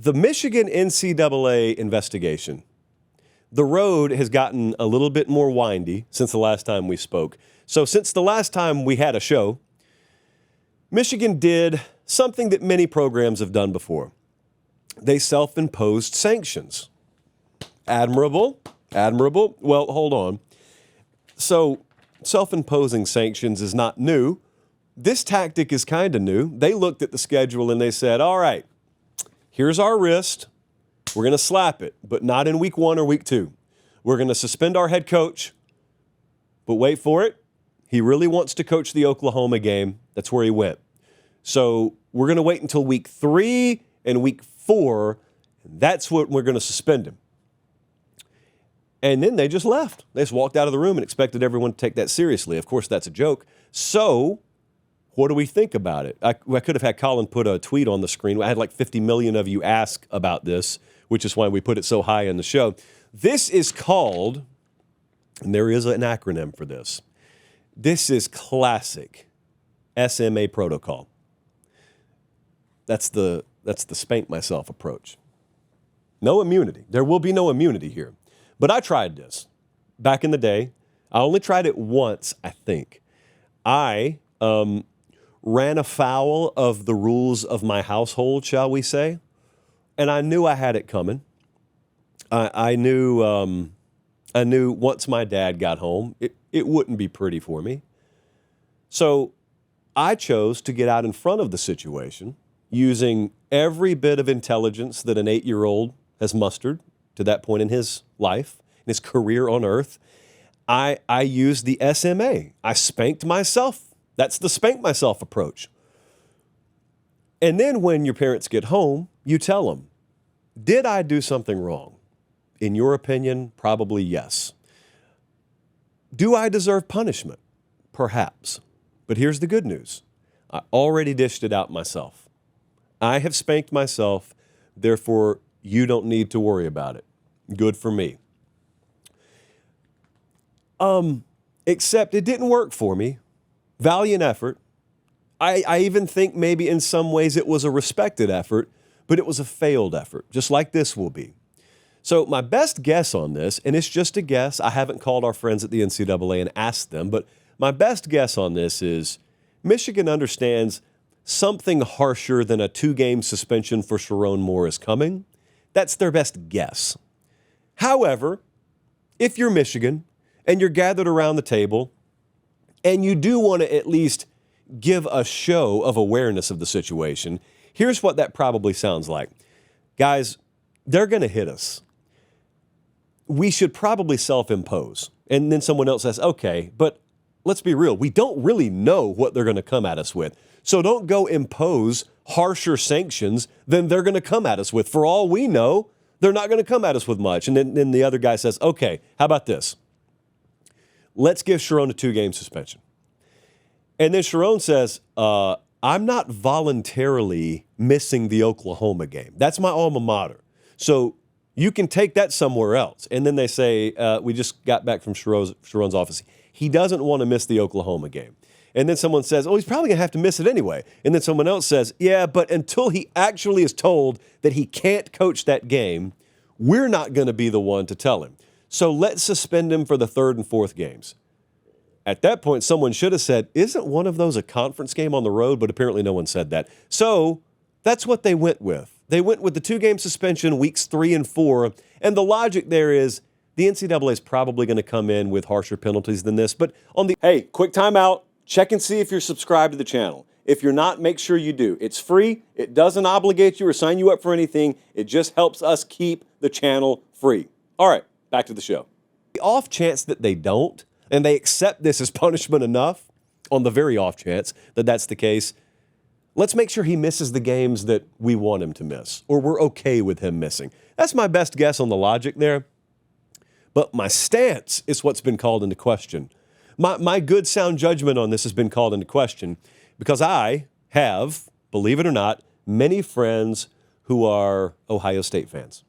The Michigan NCAA investigation. The road has gotten a little bit more windy since the last time we spoke. So since the last time we had a show, Michigan did something that many programs have done before. They self-imposed sanctions. Admirable. Well, hold on. So self-imposing sanctions is not new. This tactic is kind of new. They looked at the schedule and they said, all right, here's our wrist. We're going to slap it, but not in week 1 or week 2. We're going to suspend our head coach, but wait for it. He really wants to coach the Oklahoma game. That's where he went. So we're going to wait until week 3 and week 4. That's what we're going to suspend him. And then they just left. They just walked out of the room and expected everyone to take that seriously. Of course, that's a joke. So what do we think about it? I could have had Colin put a tweet on the screen. I had like 50 million of you ask about this, which is why we put it so high in the show. This is called, and there is an acronym for this. This is classic SMA protocol. That's the spank myself approach. No immunity. There will be no immunity here. But I tried this back in the day. I only tried it once, I think. I ran afoul of the rules of my household, shall we say, and I knew I had it coming. I knew once my dad got home, it wouldn't be pretty for me. So I chose to get out in front of the situation using every bit of intelligence that an 8-year-old has mustered to that point in his life, in his career on earth. I used the SMA. I spanked myself. That's the spank myself approach. And then when your parents get home, you tell them, did I do something wrong? In your opinion, probably yes. Do I deserve punishment? Perhaps. But here's the good news. I already dished it out myself. I have spanked myself, therefore you don't need to worry about it. Good for me. Except it didn't work for me. Valiant effort. I even think maybe in some ways it was a respected effort, but it was a failed effort, just like this will be. So my best guess on this, and it's just a guess, I haven't called our friends at the NCAA and asked them, but my best guess on this is Michigan understands something harsher than a 2-game suspension for Sharon Moore is coming. That's their best guess. However, if you're Michigan and you're gathered around the table and you do want to at least give a show of awareness of the situation, here's what that probably sounds like. Guys, they're going to hit us. We should probably self-impose. And then someone else says, okay, but let's be real. We don't really know what they're going to come at us with. So don't go impose harsher sanctions than they're going to come at us with. For all we know, they're not going to come at us with much. And then the other guy says, okay, how about this? Let's give Sharon a 2-game suspension. And then Sharon says, I'm not voluntarily missing the Oklahoma game. That's my alma mater. So you can take that somewhere else. And then they say, we just got back from Sharon's office. He doesn't want to miss the Oklahoma game. And then someone says, oh, he's probably going to have to miss it anyway. And then someone else says, yeah, but until he actually is told that he can't coach that game, we're not going to be the one to tell him. So let's suspend him for the 3rd and 4th games. At that point, someone should have said, isn't one of those a conference game on the road? But apparently no one said that. So that's what they went with. They went with the 2-game suspension weeks 3 and 4. And the logic there is the NCAA is probably going to come in with harsher penalties than this. But on the, hey, quick timeout. Check and see if you're subscribed to the channel. If you're not, make sure you do. It's free. It doesn't obligate you or sign you up for anything. It just helps us keep the channel free. All right, back to the show. The off chance that they don't, and they accept this as punishment enough, on the very off chance that that's the case, let's make sure he misses the games that we want him to miss, or we're okay with him missing. That's my best guess on the logic there. But my stance is what's been called into question. My good sound judgment on this has been called into question because I have, believe it or not, many friends who are Ohio State fans.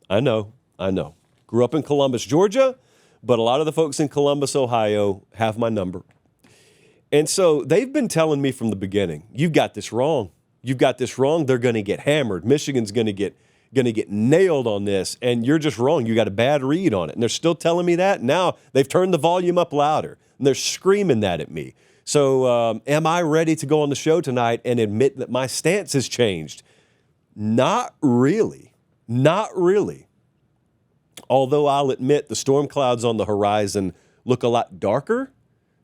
I know. Grew up in Columbus, Georgia, but a lot of the folks in Columbus, Ohio have my number. And so they've been telling me from the beginning, you've got this wrong. You've got this wrong. They're going to get hammered. Michigan's going to get going to get nailed on this, and you're just wrong. You got a bad read on it. And they're still telling me that. Now they've turned the volume up louder, and they're screaming that at me. So am I ready to go on the show tonight and admit that my stance has changed? Not really. Not really. Although I'll admit the storm clouds on the horizon look a lot darker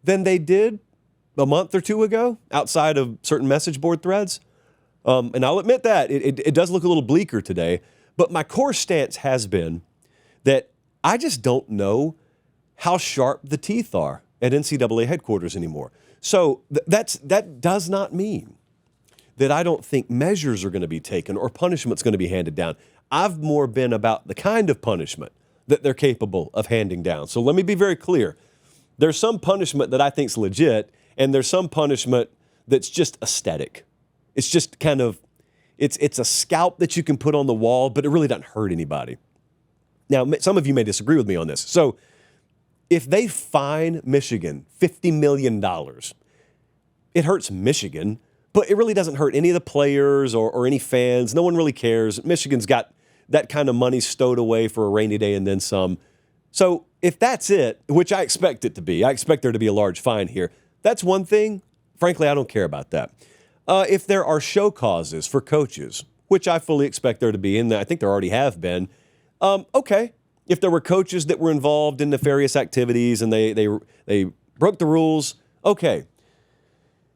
than they did a month or two ago outside of certain message board threads. And I'll admit that. It does look a little bleaker today. But my core stance has been that I just don't know how sharp the teeth are at NCAA headquarters anymore. So that does not mean that I don't think measures are going to be taken or punishment's going to be handed down. I've more been about the kind of punishment that they're capable of handing down. So let me be very clear. There's some punishment that I think is legit, and there's some punishment that's just aesthetic. It's just kind of, it's a scalp that you can put on the wall, but it really doesn't hurt anybody. Now, some of you may disagree with me on this. So if they fine Michigan $50 million, it hurts Michigan, but it really doesn't hurt any of the players or any fans. No one really cares. Michigan's got that kind of money stowed away for a rainy day and then some. So if that's it, which I expect it to be, I expect there to be a large fine here. That's one thing. Frankly, I don't care about that. If there are show causes for coaches, which I fully expect there to be, and I think there already have been, okay. If there were coaches that were involved in nefarious activities and they broke the rules, okay.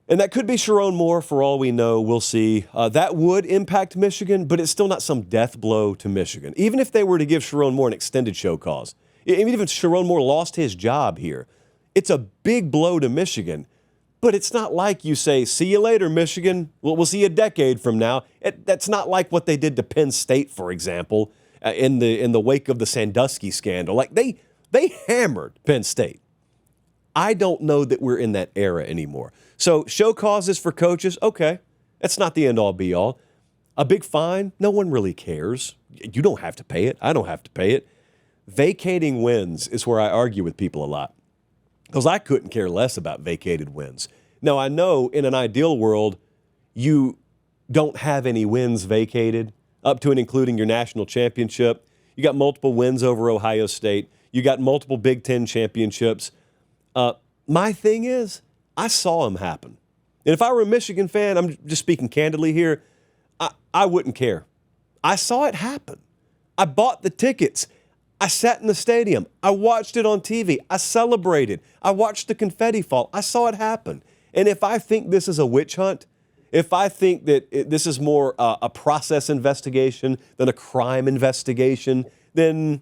And that could be Sharon Moore for all we know. We'll see. That would impact Michigan, but it's still not some death blow to Michigan. Even if they were to give Sharon Moore an extended show cause, even if Sharon Moore lost his job here, it's a big blow to Michigan. But it's not like you say, see you later, Michigan. We'll see you a decade from now. That's not like what they did to Penn State, for example, in the wake of the Sandusky scandal. Like they hammered Penn State. I don't know that we're in that era anymore. So show causes for coaches, okay, that's not the end-all, be-all. A big fine, no one really cares. You don't have to pay it. I don't have to pay it. Vacating wins is where I argue with people a lot because I couldn't care less about vacated wins. Now, I know in an ideal world, you don't have any wins vacated up to and including your national championship. You got multiple wins over Ohio State. You got multiple Big Ten championships. My thing is, I saw them happen. And if I were a Michigan fan, I'm just speaking candidly here, I wouldn't care. I saw it happen. I bought the tickets. I sat in the stadium. I watched it on TV. I celebrated. I watched the confetti fall. I saw it happen. And if I think this is a witch hunt, if I think that this is more a process investigation than a crime investigation, then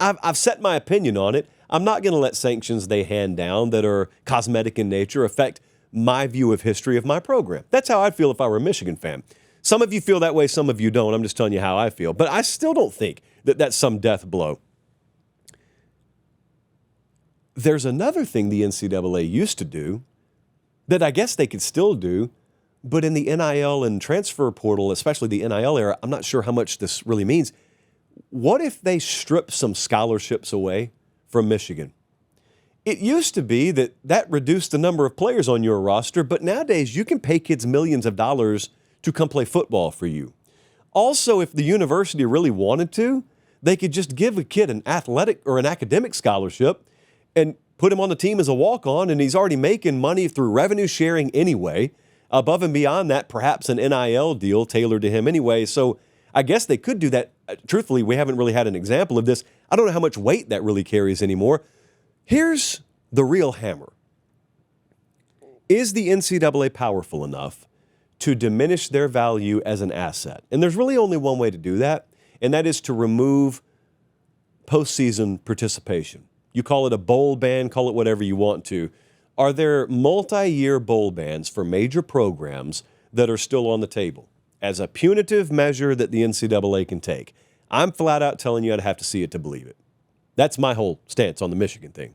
I've set my opinion on it. I'm not going to let sanctions they hand down that are cosmetic in nature affect my view of history of my program. That's how I'd feel if I were a Michigan fan. Some of you feel that way, some of you don't. I'm just telling you how I feel. But I still don't think that that's some death blow. There's another thing the NCAA used to do that I guess they could still do, but in the NIL and transfer portal, especially the NIL era, I'm not sure how much this really means. What if they strip some scholarships away from Michigan? It used to be that reduced the number of players on your roster, but nowadays you can pay kids millions of dollars to come play football for you. Also, if the university really wanted to, they could just give a kid an athletic or an academic scholarship and put him on the team as a walk-on, and he's already making money through revenue sharing anyway. Above and beyond that, perhaps an NIL deal tailored to him anyway. So I guess they could do that. Truthfully, we haven't really had an example of this. I don't know how much weight that really carries anymore. Here's the real hammer. Is the NCAA powerful enough to diminish their value as an asset? And there's really only one way to do that, and that is to remove postseason participation. You call it a bowl ban, call it whatever you want to. Are there multi-year bowl bans for major programs that are still on the table as a punitive measure that the NCAA can take? I'm flat out telling you I'd have to see it to believe it. That's my whole stance on the Michigan thing.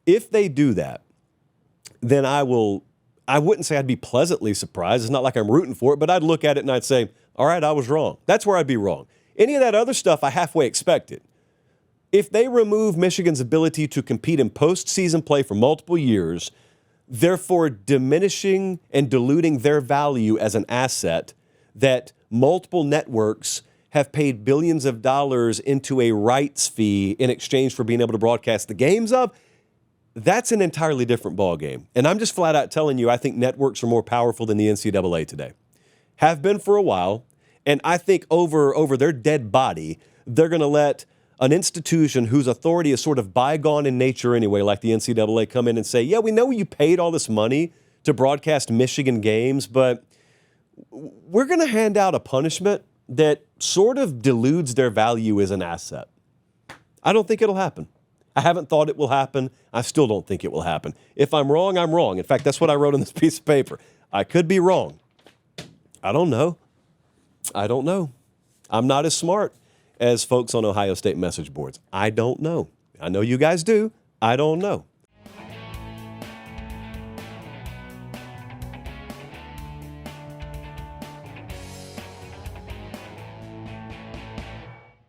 If they do that, then I wouldn't say I'd be pleasantly surprised. It's not like I'm rooting for it, but I'd look at it and I'd say, all right, I was wrong. That's where I'd be wrong. Any of that other stuff I halfway expected. If they remove Michigan's ability to compete in postseason play for multiple years, therefore diminishing and diluting their value as an asset that multiple networks have paid billions of dollars into a rights fee in exchange for being able to broadcast the games of, that's an entirely different ballgame. And I'm just flat out telling you, I think networks are more powerful than the NCAA today. Have been for a while. And I think over their dead body, they're going to let an institution whose authority is sort of bygone in nature anyway, like the NCAA, come in and say, yeah, we know you paid all this money to broadcast Michigan games, but we're going to hand out a punishment that sort of deludes their value as an asset. I don't think it'll happen. I haven't thought it will happen. I still don't think it will happen. If I'm wrong, I'm wrong. In fact, that's what I wrote on this piece of paper. I could be wrong. I don't know. I'm not as smart as folks on Ohio State message boards. I don't know. I know you guys do. I don't know.